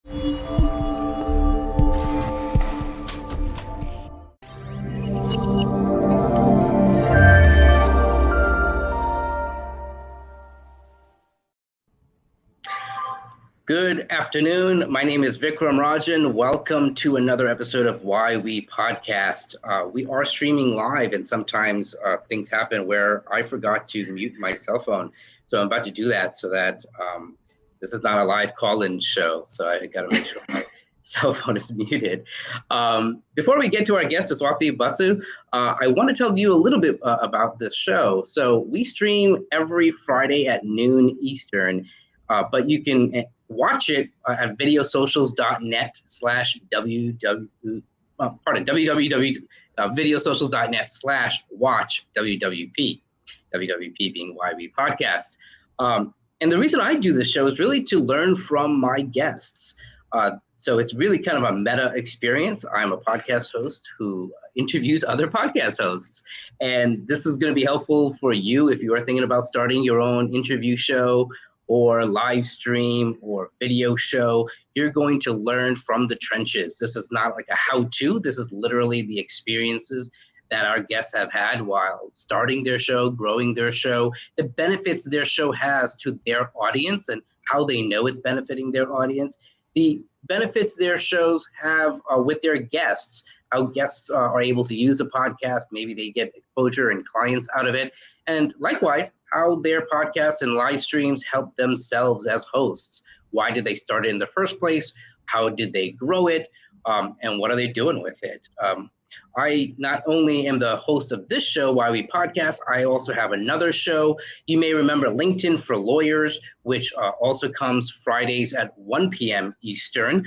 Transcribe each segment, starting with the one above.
Good afternoon. My name is Vikram Rajan. Welcome to another episode of Why We Podcast. We are streaming live, and sometimes things happen where I forgot to mute my cell phone. So I'm about to do that so that this is not a live call-in show. So I got to make sure my cell phone is muted. Before we get to our guest, Suswati Basu, I want to tell you a little bit about this show. So we stream every Friday at noon Eastern, but you can watch it at www.videosocials.net/watch WWP, WWP being Why We Podcast. And the reason I do this show is really to learn from my guests. So it's really kind of a meta experience. I'm a podcast host who interviews other podcast hosts. And this is going to be helpful for you if you are thinking about starting your own interview show or live stream or video show. You're going to learn from the trenches. This is not like a how-to. This is literally the experiences that our guests have had while starting their show, growing their show, the benefits their show has to their audience and how they know it's benefiting their audience, the benefits their shows have with their guests, how guests are able to use a podcast, maybe they get exposure and clients out of it, and likewise, how their podcasts and live streams help themselves as hosts. Why did they start it in the first place? How did they grow it? And what are they doing with it? I not only am the host of this show, Why We Podcast, I also have another show. You may remember LinkedIn for Lawyers, which also comes Fridays at 1 p.m. Eastern.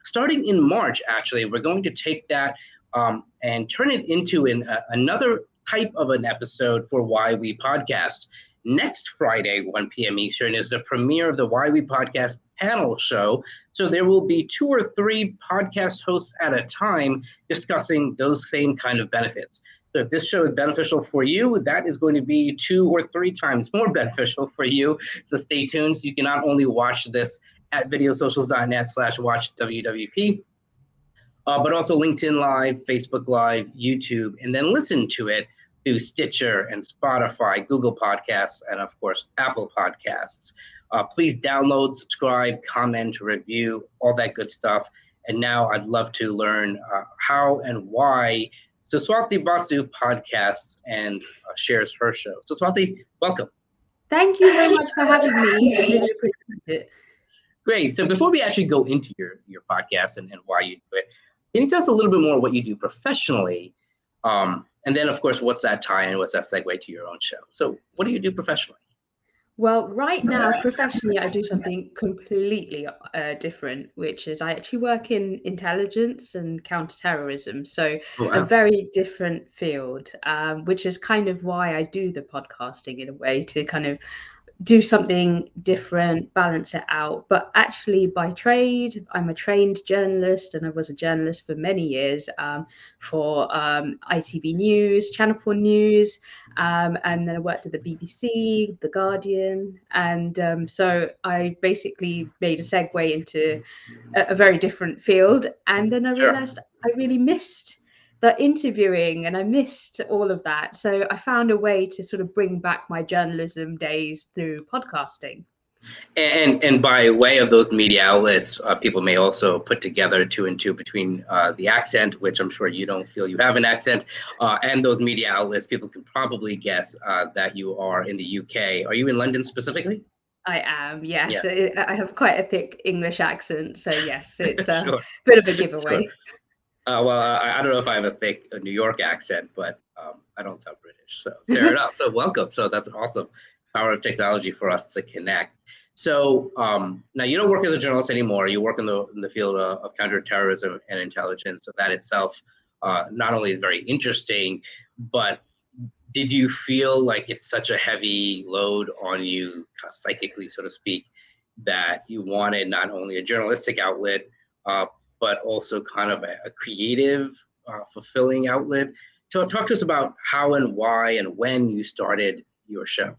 Starting in March, actually, we're going to take that and turn it into another type of an episode for Why We Podcast. Next Friday, 1 p.m. Eastern, is the premiere of the Why We Podcast panel show. So there will be 2 or 3 podcast hosts at a time discussing those same kind of benefits. So if this show is beneficial for you, that is going to be 2 or 3 times more beneficial for you. So stay tuned. You can not only watch this at videosocials.net/watch WWP, but also LinkedIn Live, Facebook Live, YouTube, and then listen to it through Stitcher and Spotify, Google Podcasts, and of course, Apple Podcasts. Please download, subscribe, comment, review, all that good stuff. And now I'd love to learn how and why Suswati Basu podcasts and shares her show. Suswati, welcome. Thank you so much for having me. I really appreciate it. Great. So before we actually go into your podcast and why you do it, can you tell us a little bit more what you do professionally? And then, of course, what's that tie-in? What's that segue to your own show? So what do you do professionally? Well, right now, professionally, I do something completely different, which is I actually work in intelligence and counterterrorism. So a very different field, which is kind of why I do the podcasting in a way, to kind of do something different, balance it out. But actually, by trade, I'm a trained journalist, and I was a journalist for many years for ITV News, Channel 4 News, and then I worked at the BBC, The Guardian, and so I basically made a segue into a very different field. And then I realized I really missed the interviewing, and I missed all of that. So I found a way to sort of bring back my journalism days through podcasting. And by way of those media outlets, people may also put together 2 and 2 between the accent, which I'm sure you don't feel you have an accent, and those media outlets. People can probably guess that you are in the UK. Are you in London specifically? I am, yes. Yeah. I have quite a thick English accent, so yes, it's a sure. bit of a giveaway. Sure. Well, I don't know if I have a thick New York accent, but I don't sound British, so fair enough. So welcome. So that's awesome. Power of technology for us to connect. So now you don't work as a journalist anymore. You work in the field of counterterrorism and intelligence. So that itself not only is very interesting, but did you feel like it's such a heavy load on you, psychically, so to speak, that you wanted not only a journalistic outlet, but also kind of a creative, fulfilling outlet? So talk to us about how and why and when you started your show.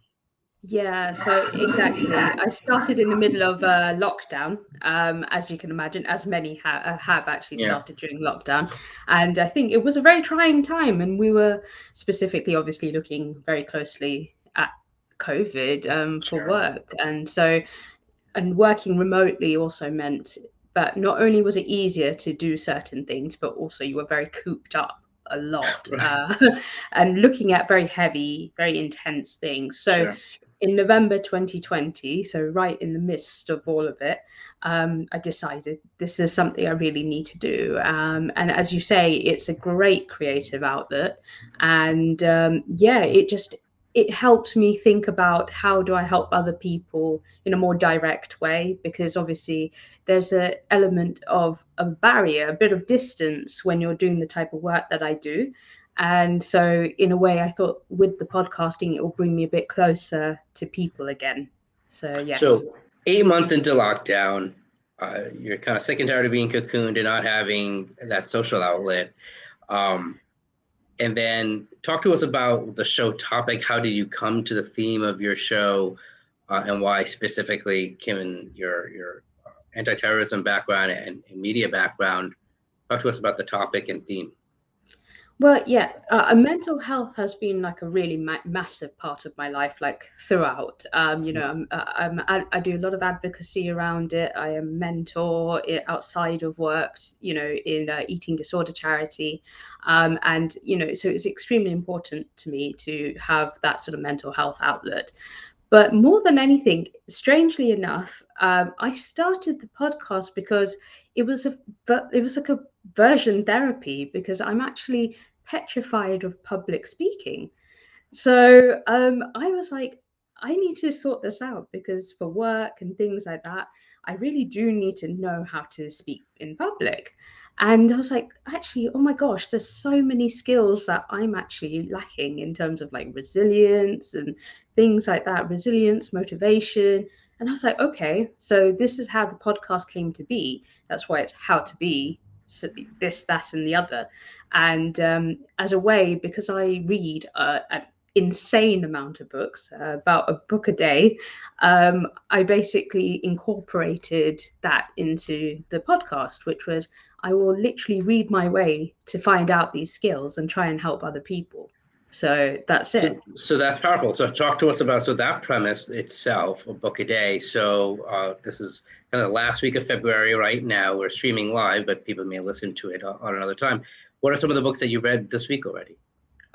Yeah, so exactly. I started in the middle of lockdown, as you can imagine, as many have actually Yeah. started during lockdown. And I think it was a very trying time. And we were specifically, obviously, looking very closely at COVID for Sure. work. And so, and working remotely also meant that not only was it easier to do certain things, but also you were very cooped up a lot Right. and looking at very heavy, very intense things. So Sure. in November 2020, so right in the midst of all of it, I decided this is something I really need to do. And as you say, it's a great creative outlet. And yeah, it helped me think about how do I help other people in a more direct way, because obviously there's an element of a barrier, a bit of distance when you're doing the type of work that I do. And so, in a way, I thought with the podcasting, it will bring me a bit closer to people again. So, yes. So 8 months into lockdown, you're kind of sick and tired of being cocooned and not having that social outlet. Um, and then talk to us about the show topic. How did you come to the theme of your show, and why specifically, given your anti-terrorism background and media background? Talk to us about the topic and theme. Well, yeah, mental health has been like a really massive part of my life, like throughout. You know, I do a lot of advocacy around it. I am mentor outside of work, you know, in eating disorder charity. And, you know, so it's extremely important to me to have that sort of mental health outlet. But more than anything, strangely enough, I started the podcast because it was like a version therapy, because I'm actually petrified of public speaking. So I was like, I need to sort this out, because for work and things like that, I really do need to know how to speak in public. And I was like, actually, oh my gosh, there's so many skills that I'm actually lacking in terms of like resilience and things like that, resilience, motivation. And I was like, okay, so this is how the podcast came to be. That's why it's how to be, so this, that, and the other. And as a way, because I read an insane amount of books, about a book a day, I basically incorporated that into the podcast, which was I will literally read my way to find out these skills and try and help other people. So that's it. So that's powerful. So talk to us about that premise itself, a book a day. So this is kind of the last week of February right now. We're streaming live, but people may listen to it on another time. What are some of the books that you read this week already?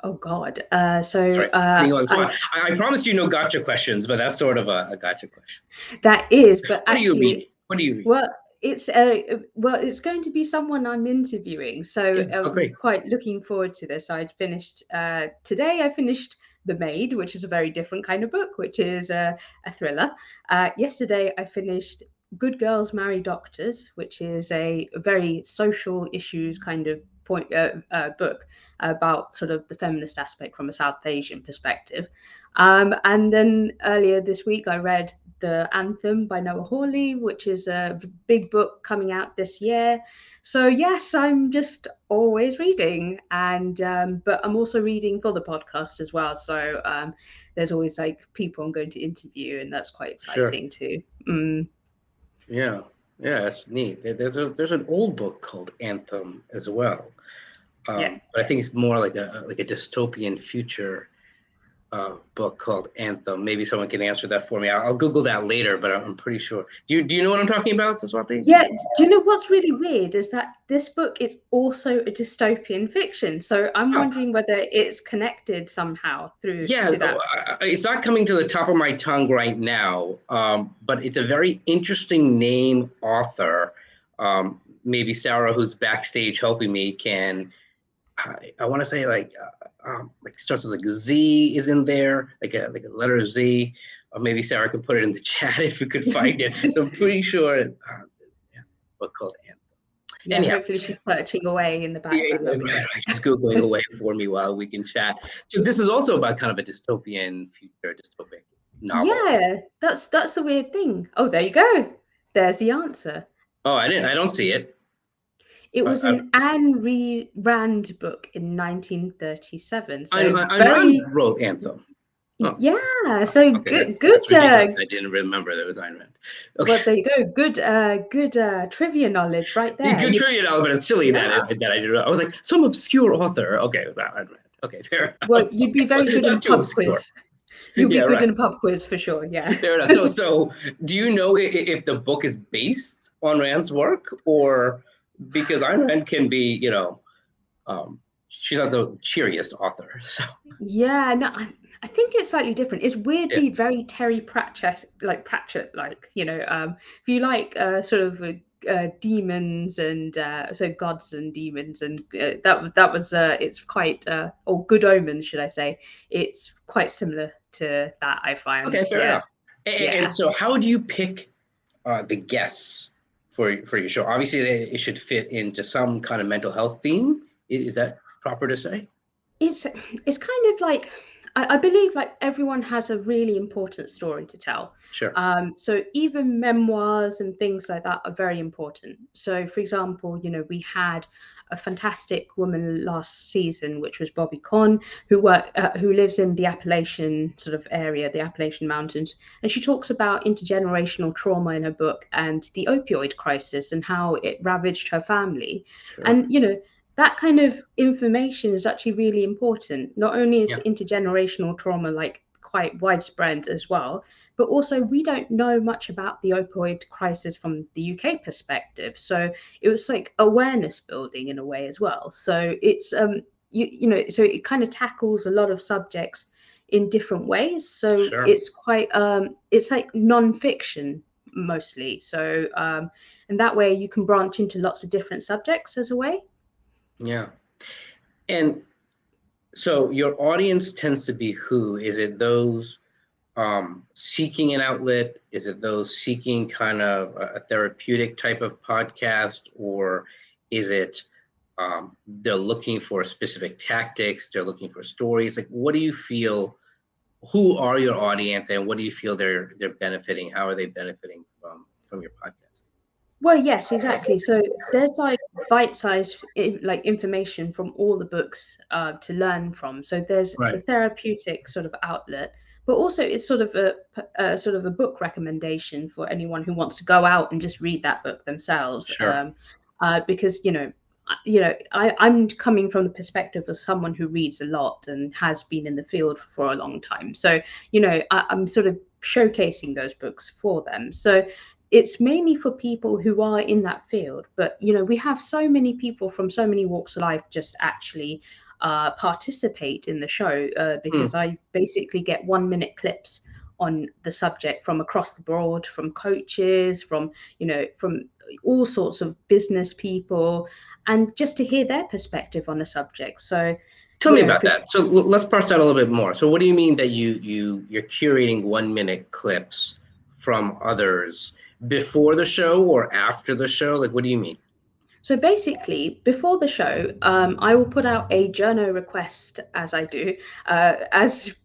Oh God. Sorry, I promised you no gotcha questions, but that's sort of a gotcha question. That is, but What actually, do you read? What do you read? Well, it's going to be someone I'm interviewing, so Yeah. Oh, great. I'm quite looking forward to this. I'd finished today. I finished The Maid, which is a very different kind of book, which is a thriller. Yesterday, I finished Good Girls Marry Doctors, which is a very social issues kind of book about sort of the feminist aspect from a South Asian perspective. And then earlier this week, I read The Anthem by Noah Hawley, which is a big book coming out this year. So yes, I'm just always reading, and but I'm also reading for the podcast as well. So there's always like people I'm going to interview, and that's quite exciting too. Yeah, that's neat. There's an old book called Anthem as well, Yeah. but I think it's more like a dystopian future book called Anthem. Maybe someone can answer that for me. I'll Google that later, but I'm pretty sure. Do you know what I'm talking about, Suswati? Yeah. Do you know what's really weird is that this book is also a dystopian fiction. So I'm wondering whether it's connected somehow through to that. It's not coming to the top of my tongue right now, but it's a very interesting name author. Maybe Sarah, who's backstage helping me, can. I want to say like starts with like Z is in there, like a letter Z, or maybe Sarah can put it in the chat if you could find it. So I'm pretty sure. Book called Anthem. Yeah, anyhow, hopefully she's searching away in the background. Right. She's Googling away for me while we can chat. So this is also about kind of a dystopian future, dystopic novel. Yeah, that's the weird thing. Oh, there you go. There's the answer. Oh, I don't see it. It was an Ayn Rand book in 1937. So Ayn Rand wrote Anthem. Oh, Yeah, so okay, good, that's good. ridiculous. I didn't remember that it was Ayn Rand. Okay. Well, there you go. Good trivia knowledge right there. Good trivia, but it's silly Yeah. that I didn't know. I was like, some obscure author. Okay, it was Ayn Rand. Okay, fair Well, enough. you'd be very Okay, good in a not too pub obscure. quiz. You'll be Yeah, good right. in a pub quiz for sure. Yeah. Fair enough. So do you know if the book is based on Rand's work, or because Ayn Rand can be, she's not the cheeriest author. So Yeah, no, I think it's slightly different. It's yeah, weirdly very Terry Pratchett, if you like sort of demons and so gods and demons, and that was it's quite or Good Omens, should I say? It's quite similar to that, I find. okay, fair Yeah, enough. And yeah. so, how do you pick the guests for your show? Obviously, it should fit into some kind of mental health theme. Is that proper to say? It's kind of like I believe like everyone has a really important story to tell. Sure. So even memoirs and things like that are very important. So for example, we had a fantastic woman last season, which was Bobby Conn, who lives in the Appalachian sort of area, the Appalachian Mountains, and she talks about intergenerational trauma in her book and the opioid crisis and how it ravaged her family. Sure. And that kind of information is actually really important. Not only is intergenerational trauma like quite widespread as well, but also we don't know much about the opioid crisis from the UK perspective. So it was like awareness building in a way as well. So it's so it kind of tackles a lot of subjects in different ways. So Sure. it's quite it's like non-fiction mostly. So and that way you can branch into lots of different subjects as a way. Yeah. And so your audience tends to be who? Is it those seeking an outlet? Is it those seeking kind of a therapeutic type of podcast? Or is it they're looking for specific tactics? They're looking for stories? Like, what do you feel? Who are your audience, and what do you feel they're benefiting? How are they benefiting from your podcast? Well, yes, exactly. So there's like bite-sized like information from all the books to learn from. So there's the Right. therapeutic sort of outlet, but also it's sort of a sort of a book recommendation for anyone who wants to go out and just read that book themselves. Sure. Because I'm coming from the perspective of someone who reads a lot and has been in the field for a long time. So I'm sort of showcasing those books for them. So it's mainly for people who are in that field, but we have so many people from so many walks of life just actually participate in the show because I basically get 1-minute clips on the subject from across the board, from coaches, from all sorts of business people, and just to hear their perspective on the subject. So tell me about that. So let's parse that a little bit more. So what do you mean that you're curating 1-minute clips from others before the show or after the show? Like, what do you mean? So basically, before the show, I will put out a journo request, as I do, as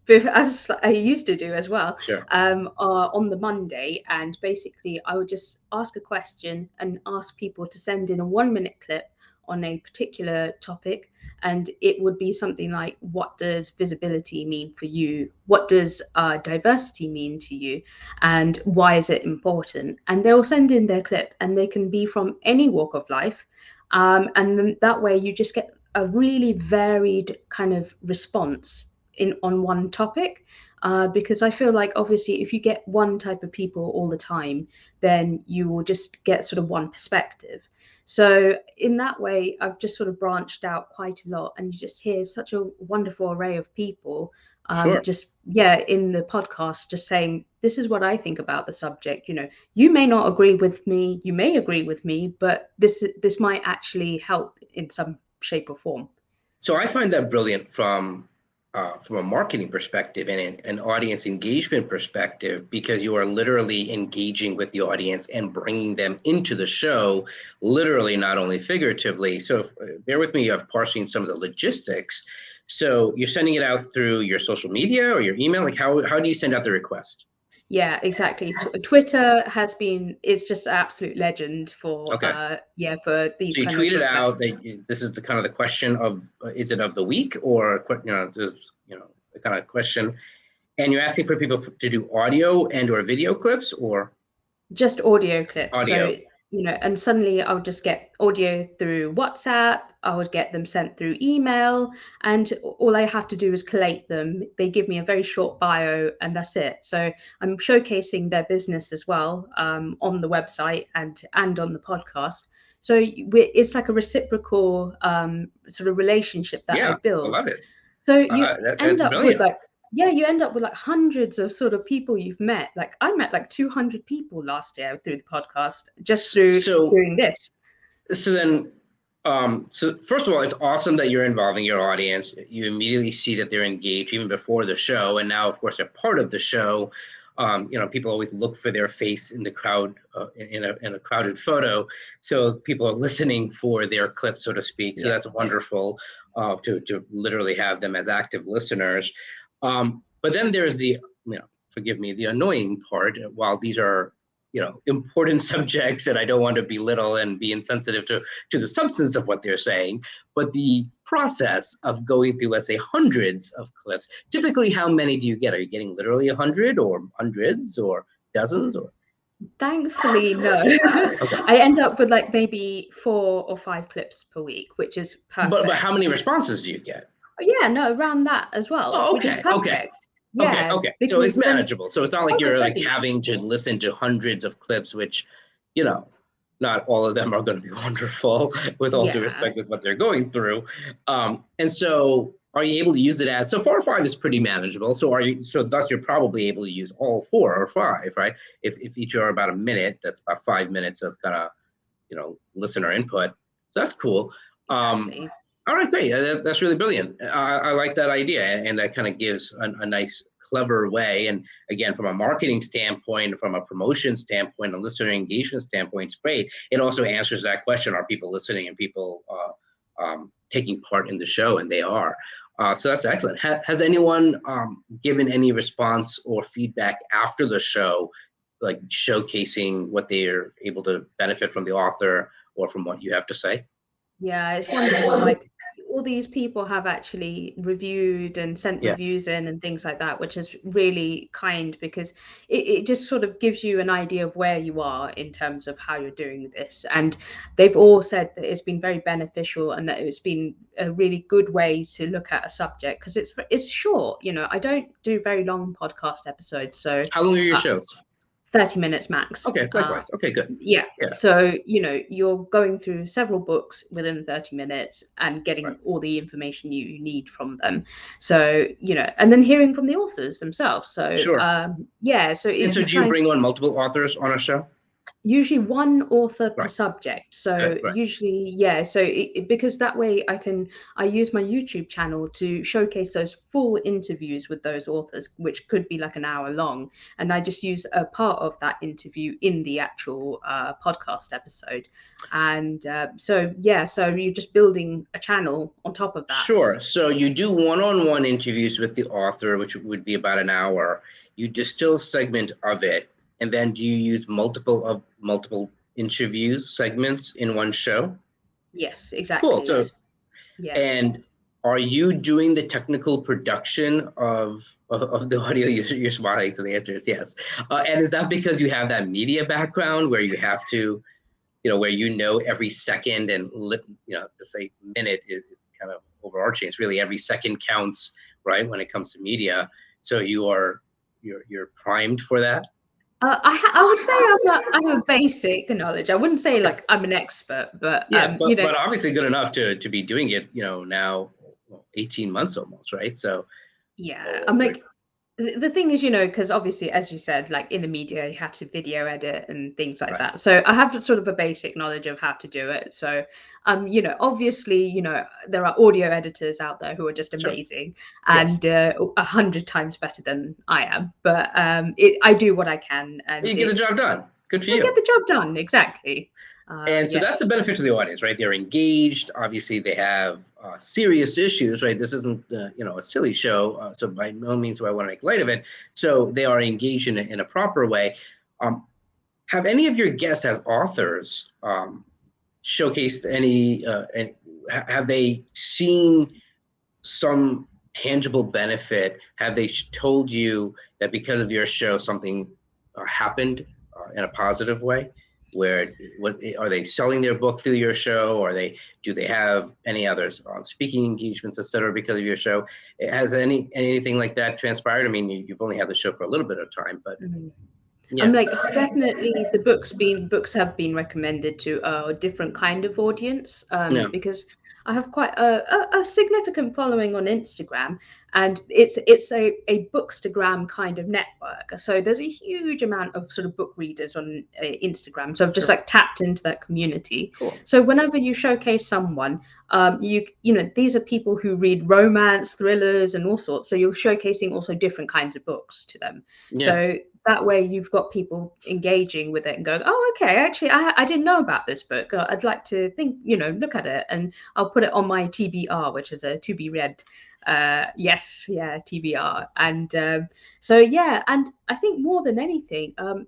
I used to do as well, Sure. on the Monday, and basically I would just ask a question and ask people to send in a 1-minute clip on a particular topic, and it would be something like, what does visibility mean for you? What does diversity mean to you? And why is it important? And they'll send in their clip, and they can be from any walk of life. And then that way you just get a really varied kind of response on one topic. Because I feel like obviously if you get one type of people all the time, then you will just get sort of one perspective. So in that way, I've just sort of branched out quite a lot, and you just hear such a wonderful array of people Sure. just in the podcast, just saying, this is what I think about the subject. You may not agree with me, you may agree with me, but this might actually help in some shape or form. So I find that brilliant from a marketing perspective and an audience engagement perspective, because you are literally engaging with the audience and bringing them into the show, literally, not only figuratively. So bear with me of parsing some of the logistics. So you're sending it out through your social media or your email? Like how do you send out the request? Yeah, exactly. Twitter is just an absolute legend for for these so you kind tweet of it out that this is the kind of the question of is it of the week, or the kind of question, And you're asking for people to do audio and or video clips, or just audio clips? Audio. So, and suddenly I would just get audio through WhatsApp. I would get them sent through email, and all I have to do is collate them. They give me a very short bio, and that's it. So I'm showcasing their business as well, on the website and on the podcast. So it's like a reciprocal sort of relationship that I build. I love it. So you That's end up brilliant. with you end up with like hundreds of sort of people you've met. Like I met like 200 people last year through the podcast, just through doing this. So then, so first of all, it's awesome that you're involving your audience. You immediately see that they're engaged even before the show, and now, of course, they're part of the show. People always look for their face in the crowd, in a crowded photo. So people are listening for their clip, so to speak. So that's wonderful to literally have them as active listeners. But then there's the, forgive me, the annoying part. While these are, important subjects, and I don't want to belittle and be insensitive to the substance of what they're saying, but the process of going through, let's say, hundreds of clips. Typically, how many do you get? Are you getting literally 100 or hundreds or dozens or? Thankfully, no. Okay. I end up with like maybe 4 or 5 clips per week, which is perfect. But how many responses do you get? Yeah, no, around that as well. Oh, okay. Which is perfect. Yeah, okay. So it's manageable. So it's not like you're like having to listen to hundreds of clips, which, not all of them are going to be wonderful, with all due respect with what they're going through. And so are you able to use it as, so 4 or 5 is pretty manageable. So thus you're probably able to use all 4 or 5, right? If each are about a minute, that's about 5 minutes of kind of, listener input. So that's cool. Exactly. All right, great. That's really brilliant. I like that idea, and that kind of gives a nice, clever way. And again, from a marketing standpoint, from a promotion standpoint, a listener engagement standpoint, it's great. It also answers that question: are people listening and people taking part in the show? And they are. So that's excellent. Has anyone given any response or feedback after the show, like showcasing what they're able to benefit from the author or from what you have to say? Yeah, it's wonderful. Like all these people have actually reviewed and sent reviews in and things like that, which is really kind, because it just sort of gives you an idea of where you are in terms of how you're doing this. And they've all said that it's been very beneficial and that it's been a really good way to look at a subject, because it's short. I don't do very long podcast episodes. So how long are your shows? 30 minutes max. Okay, likewise. Okay, good. Yeah. So, you're going through several books within 30 minutes and getting all the information you need from them. So, and then hearing from the authors themselves. So, sure. So, do you bring on multiple authors on a show? Usually one author per subject. So usually, because that way I use my YouTube channel to showcase those full interviews with those authors, which could be like an hour long. And I just use a part of that interview in the actual podcast episode. And so you're just building a channel on top of that. Sure. So you do one-on-one interviews with the author, which would be about an hour. You distill a segment of it. And then do you use multiple interviews segments in one show? Yes, exactly. Cool. So, and are you doing the technical production of the audio? You're smiling, so the answer is yes. And is that because you have that media background where you have to, where every second and to say minute is kind of overarching. It's really every second counts, right? When it comes to media, so you're primed for that. I would say I have a basic knowledge. I wouldn't say like I'm an expert, but but obviously good enough to be doing it. Now 18 months almost, right? So I'm like, the thing is, because obviously, as you said, like in the media, you had to video edit and things like that. So I have sort of a basic knowledge of how to do it. So, obviously, there are audio editors out there who are just amazing and 100 times better than I am. But I do what I can. And you get the job done. Good for you. Get the job done, exactly. And so that's the benefit to the audience, right? They're engaged. Obviously, they have serious issues, right? This isn't, a silly show. So by no means do I want to make light of it. So they are engaged in a proper way. Have any of your guests as authors showcased any, have they seen some tangible benefit? Have they told you that because of your show something happened in a positive way? Where are they selling their book through your show, or do they have any others speaking engagements, etc., because of your show? Has anything like that transpired? I mean, you've only had the show for a little bit of time, but yeah. I'm like, definitely the books have been recommended to a different kind of audience, because I have quite a significant following on Instagram, and it's a bookstagram kind of network. So there's a huge amount of sort of book readers on Instagram. So I've just like tapped into that community. Cool. So whenever you showcase someone, you know, these are people who read romance, thrillers, and all sorts. So you're showcasing also different kinds of books to them. Yeah. So that way you've got people engaging with it and going, oh, okay, actually, I didn't know about this book. I'd like to look at it, and I'll put it on my TBR, which is a to be read. TBR. And so, yeah, and I think more than anything, a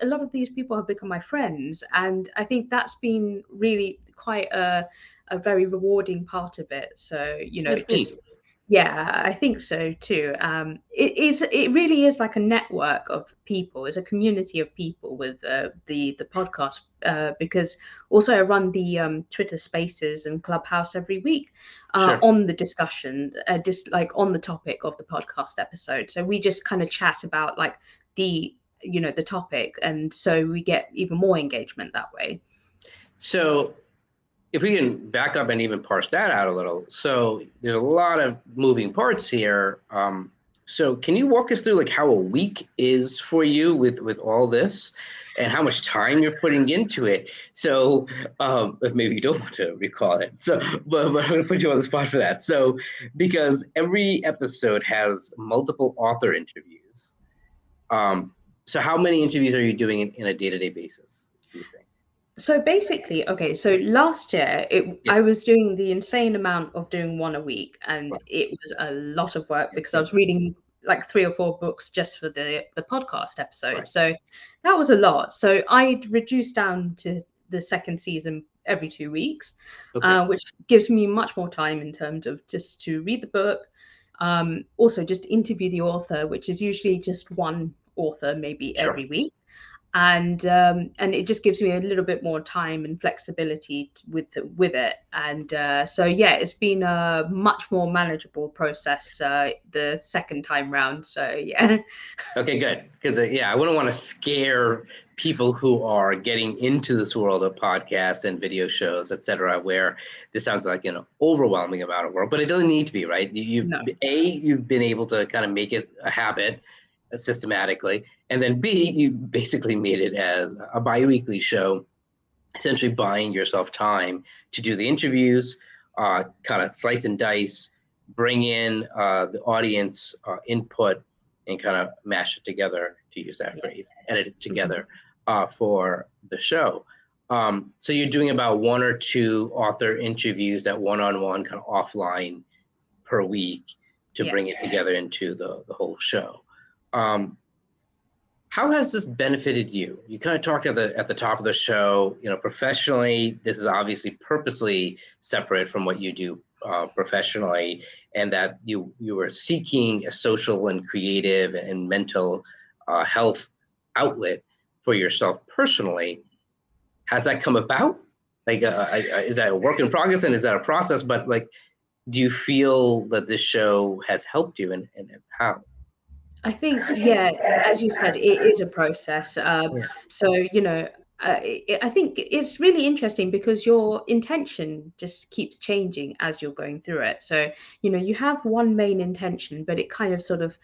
lot of these people have become my friends, and I think that's been really quite a very rewarding part of it. So, yeah, I think so too. It really is like a network of people. It's a community of people with the podcast, because also I run the Twitter Spaces and Clubhouse every week on the discussion, just like on the topic of the podcast episode. So we just kind of chat about like the topic, and so we get even more engagement that way. So if we can back up and even parse that out a little, so there's a lot of moving parts here. So can you walk us through like how a week is for you with all this, and how much time you're putting into it? So if maybe you don't want to recall it. So, but I'm going to put you on the spot for that. So because every episode has multiple author interviews. So how many interviews are you doing in a day-to-day basis, do you think? So basically, okay, so last year I was doing the insane amount of doing one a week, and it was a lot of work because I was reading like 3 or 4 books just for the podcast episode. So that was a lot. So I'd reduced down to the second season every 2 weeks, which gives me much more time in terms of just to read the book, also just interview the author, which is usually just one author maybe every week. And it just gives me a little bit more time and flexibility with it. And so yeah, it's been a much more manageable process the second time round. So yeah. Okay, good. Because I wouldn't want to scare people who are getting into this world of podcasts and video shows, etc., where this sounds like an overwhelming amount of work, but it doesn't need to be, right? You've been able to kind of make it a habit systematically, and then B, you basically made it as a bi-weekly show, essentially buying yourself time to do the interviews, kind of slice and dice, bring in the audience input, and kind of mash it together, to use that phrase, edit it together for the show. So you're doing about 1 or 2 author interviews, that one-on-one kind of offline per week, to bring it together into the whole show. How has this benefited you? You kind of talked at the top of the show, professionally, this is obviously purposely separate from what you do professionally, and that you were seeking a social and creative and mental health outlet for yourself personally. Has that come about? Like, is that a work in progress, and is that a process? But like, do you feel that this show has helped you, and how? I think, as you said, it is a process. So, I think it's really interesting because your intention just keeps changing as you're going through it. So, you have one main intention, but it kind of sort of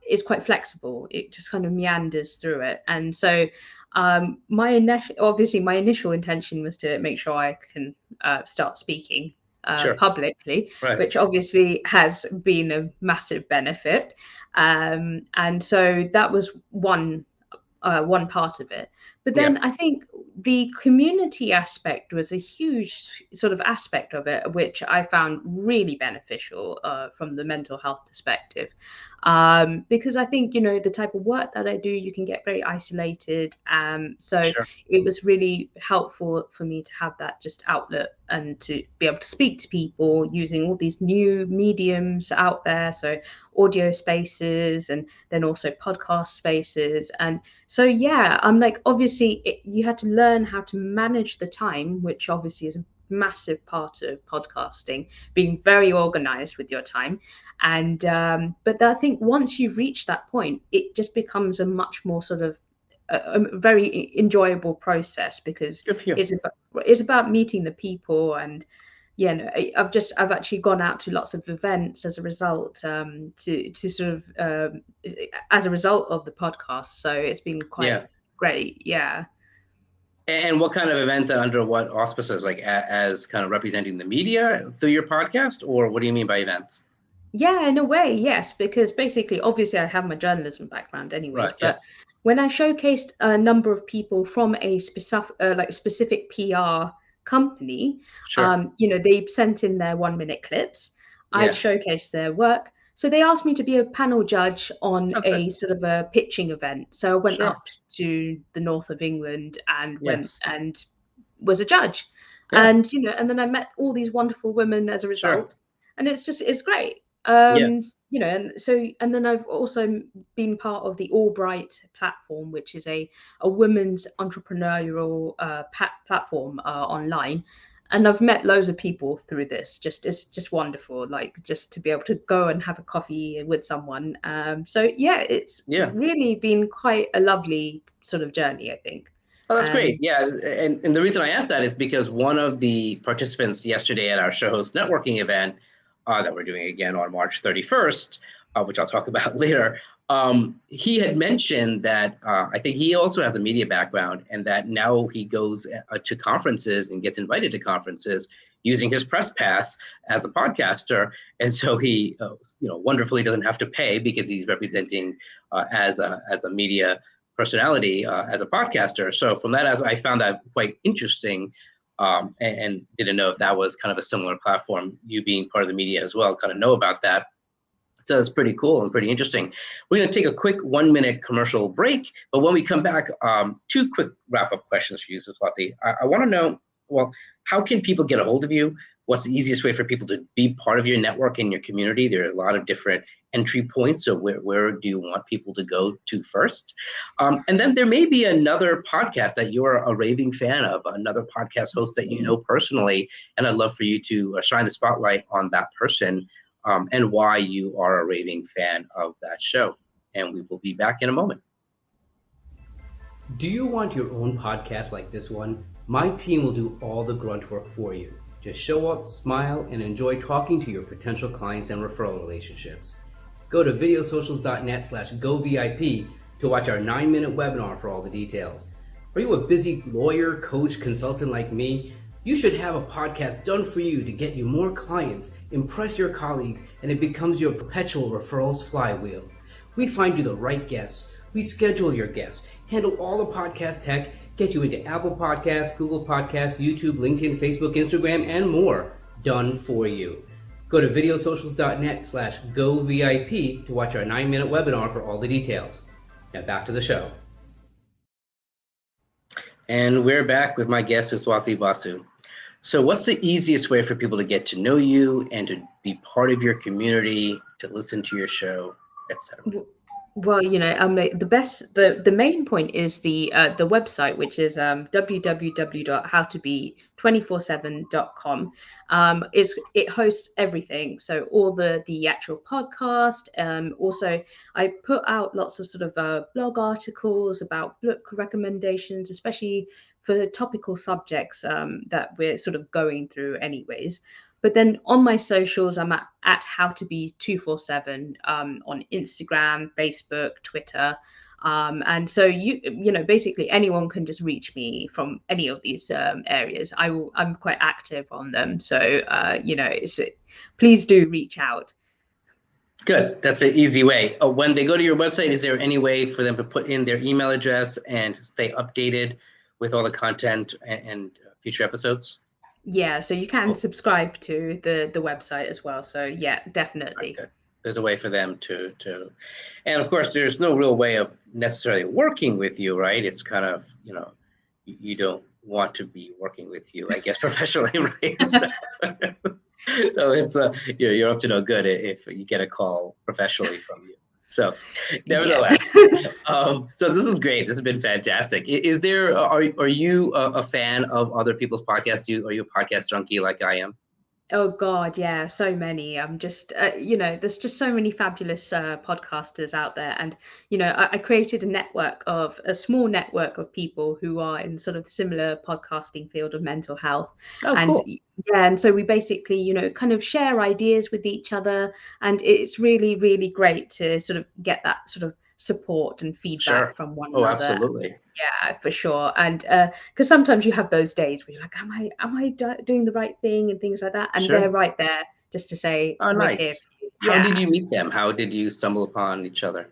is quite flexible. It just kind of meanders through it. And so my initial intention was to make sure I can start speaking publicly, which obviously has been a massive benefit. And so that was one part of it. But then I think the community aspect was a huge sort of aspect of it, which I found really beneficial from the mental health perspective. Because I think, the type of work that I do, you can get very isolated. So Sure. it was really helpful for me to have that just outlet and to be able to speak to people using all these new mediums out there. So audio spaces and then also podcast spaces. And so, yeah, I'm like, obviously you had to learn how to manage the time, which obviously is a massive part of podcasting, being very organized with your time. And but I think once you've reached that point, it just becomes a much more sort of a very enjoyable process, because it's about meeting the people. And I've actually gone out to lots of events as a result, to sort of as a result of the podcast. So it's been quite great. Yeah. And what kind of events and under what auspices, like as kind of representing the media through your podcast, or what do you mean by events? Yeah, in a way, yes, because basically, obviously, I have my journalism background anyways, Right, but when I showcased a number of people from a specific PR company, Sure. they sent in their 1-minute clips. I'd showcased their work. So they asked me to be a panel judge on a sort of a pitching event. So I went up to the north of England and went and was a judge. And, and then I met all these wonderful women as a result. And it's great. And then I've also been part of the Albright platform, which is a women's entrepreneurial platform online. And I've met loads of people through this. It's just wonderful, like just to be able to go and have a coffee with someone. It's really been quite a lovely sort of journey, I think. Oh, that's great. Yeah. And the reason I asked that is because one of the participants yesterday at our show host networking event that we're doing again on March 31st, which I'll talk about later, he had mentioned that I think he also has a media background, and that now he goes to conferences and gets invited to conferences using his press pass as a podcaster. And so he, wonderfully doesn't have to pay because he's representing as a media personality as a podcaster. So from that, I found that quite interesting, and didn't know if that was kind of a similar platform, you being part of the media as well, kind of know about that. So it's pretty cool and pretty interesting. We're going to take a quick 1-minute commercial break, but when we come back, 2 quick wrap-up questions for you, Suswati. I want to know, well, how can people get a hold of you? What's the easiest way for people to be part of your network and your community? There are a lot of different entry points. So where do you want people to go to first? And then there may be another podcast that you're a raving fan of, another podcast host that you know personally, and I'd love for you to shine the spotlight on that person, and why you are a raving fan of that show. And we will be back in a moment. Do you want your own podcast like this one? My team will do all the grunt work for you. Just show up, smile, and enjoy talking to your potential clients and referral relationships. Go to videosocials.net/govip to watch our 9-minute webinar for all the details. Are you a busy lawyer, coach, consultant like me? You should have a podcast done for you to get you more clients, impress your colleagues, and it becomes your perpetual referrals flywheel. We find you the right guests. We schedule your guests, handle all the podcast tech, get you into Apple Podcasts, Google Podcasts, YouTube, LinkedIn, Facebook, Instagram, and more. Done for you. Go to videosocials.net/govip to watch our 9-minute webinar for all the details. Now back to the show. And we're back with my guest, Suswati Basu. So what's the easiest way for people to get to know you and to be part of your community, to listen to your show, etc.? Well, the main point is the website, which is www.howtobe247.com. It hosts everything, so all the actual podcast. Also, I put out lots of sort of blog articles about book recommendations, especially for topical subjects that we're sort of going through, anyways. But then on my socials, I'm at howtobe247 on Instagram, Facebook, Twitter. And so basically anyone can just reach me from any of these areas. I'm quite active on them. So, please do reach out. Good. That's an easy way. When they go to your website, is there any way for them to put in their email address and stay updated with all the content and future episodes? Yeah, so you can subscribe to the website as well. So yeah, definitely. Okay. There's a way for them to, and of course, there's no real way of necessarily working with you, right? It's kind of, you don't want to be working with you, I guess, professionally, right? So it's you're up to no good if you get a call professionally from you. So, nevertheless, so this is great. This has been fantastic. Is there? Are you a fan of other people's podcasts? Are you a podcast junkie like I am? Oh God, yeah, so many. I'm just, there's just so many fabulous podcasters out there, and I created a small network of people who are in sort of similar podcasting field of mental health, and cool. yeah, and so we basically, kind of share ideas with each other, and it's really, really great to sort of get that sort of support and feedback from one another. Absolutely. Yeah, for sure. And because sometimes you have those days where you're like, am I doing the right thing and things like that, and they're right there just to say, oh, nice. Here. How did you meet them? How did you stumble upon each other?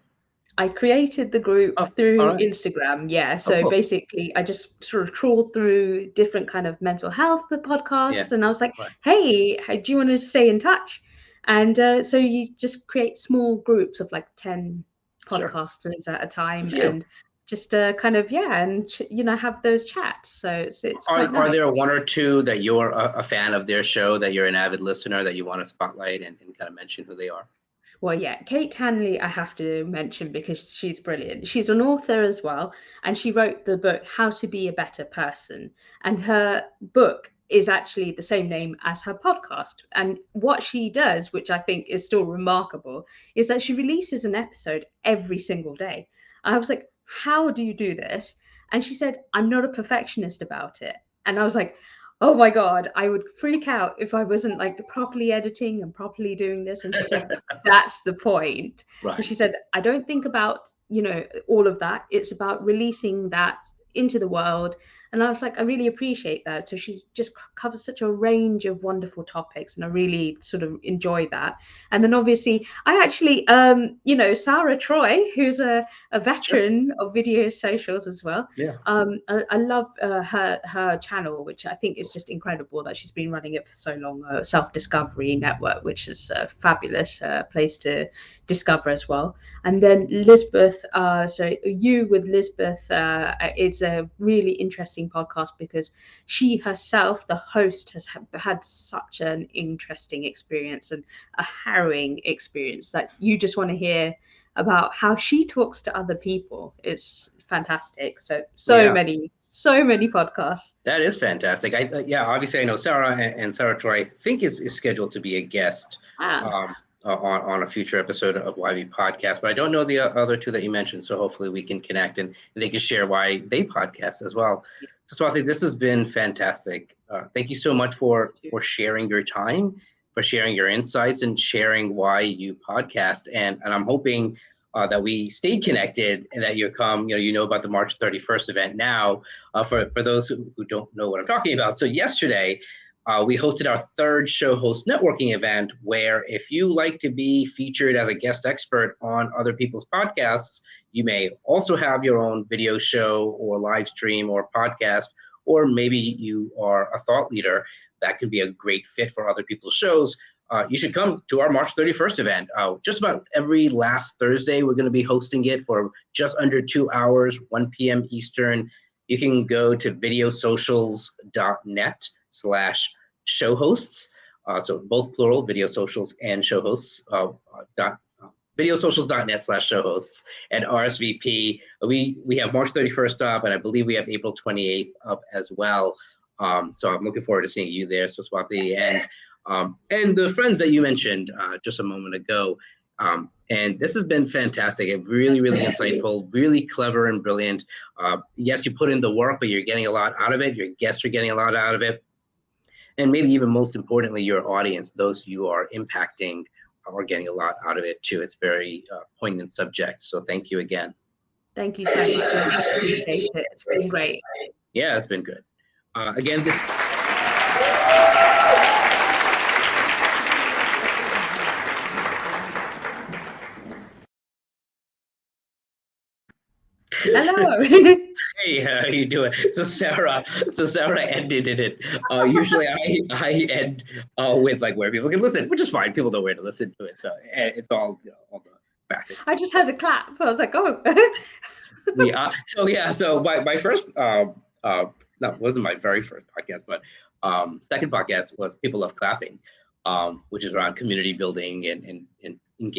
I created the group through Instagram. Yeah. So basically I just sort of trawled through different kind of mental health podcasts, and I was like, hey, do you want to stay in touch? And so you just create small groups of like 10 podcasters at a time, and just kind of and have those chats. So it's are nice. There one or two that you're a fan of their show, that you're an avid listener, that you want to spotlight and kind of mention who they are? Well, yeah, Kate Hanley I have to mention because she's brilliant. She's an author as well, and she wrote the book How to Be a Better Person, and her book is actually the same name as her podcast. And what she does, which I think is still remarkable, is that she releases an episode every single day. I was like, how do you do this? And she said, I'm not a perfectionist about it. And I was like, oh my God, I would freak out if I wasn't like properly editing and properly doing this. And she said, that's the point. So she said, I don't think about, all of that. It's about releasing that into the world. And I was like, I really appreciate that. So she just covers such a range of wonderful topics, and I really sort of enjoy that. And then obviously I actually, Sarah Troy, who's a veteran of video socials as well. Yeah. I love her channel, which I think is just incredible that she's been running it for so long. Self-Discovery Network, which is a fabulous place to discover as well. And then Lisbeth, so You with Lisbeth is a really interesting podcast because she herself, the host, has had such an interesting experience and a harrowing experience that you just want to hear about how she talks to other people. It's fantastic. So many podcasts. That is fantastic. Obviously I know Sarah, and Sarah Troy I think is scheduled to be a guest on a future episode of YB Podcast, but I don't know the other two that you mentioned. So hopefully we can connect and they can share why they podcast as well. So Suswati, this has been fantastic. Thank you so much for sharing your time, for sharing your insights, and sharing why you podcast. And I'm hoping that we stay connected, and that you come, about the March 31st event now. For those who don't know what I'm talking about. So yesterday, we hosted our third show host networking event, where if you like to be featured as a guest expert on other people's podcasts, you may also have your own video show or live stream or podcast, or maybe you are a thought leader that can be a great fit for other people's shows. You should come to our March 31st event. Just about every last Thursday, we're going to be hosting it for just under 2 hours, 1 p.m. Eastern. You can go to videosocials.net/show hosts. So both plural, video socials and show hosts. Videosocials.net/show hosts, and RSVP. We have March 31st up, and I believe we have April 28th up as well. So I'm looking forward to seeing you there, Suswati, and the friends that you mentioned just a moment ago. And this has been fantastic. Really, really insightful, really clever and brilliant. Yes, you put in the work, but you're getting a lot out of it. Your guests are getting a lot out of it. And maybe even most importantly, your audience, those you are impacting, are getting a lot out of it too. It's very poignant subject. So thank you again. Thank you so much. I appreciate it. It's been great. Yeah, it's been good. Again, this. Hello. Hey, how you doing? So Sarah ended it. Usually I end with like where people can listen, which is fine. People know where to listen to it, so it's all all the graphic. I just had a clap. I was like, oh. So my first no, wasn't my very first podcast, but second podcast was People Love Clapping, which is around community building and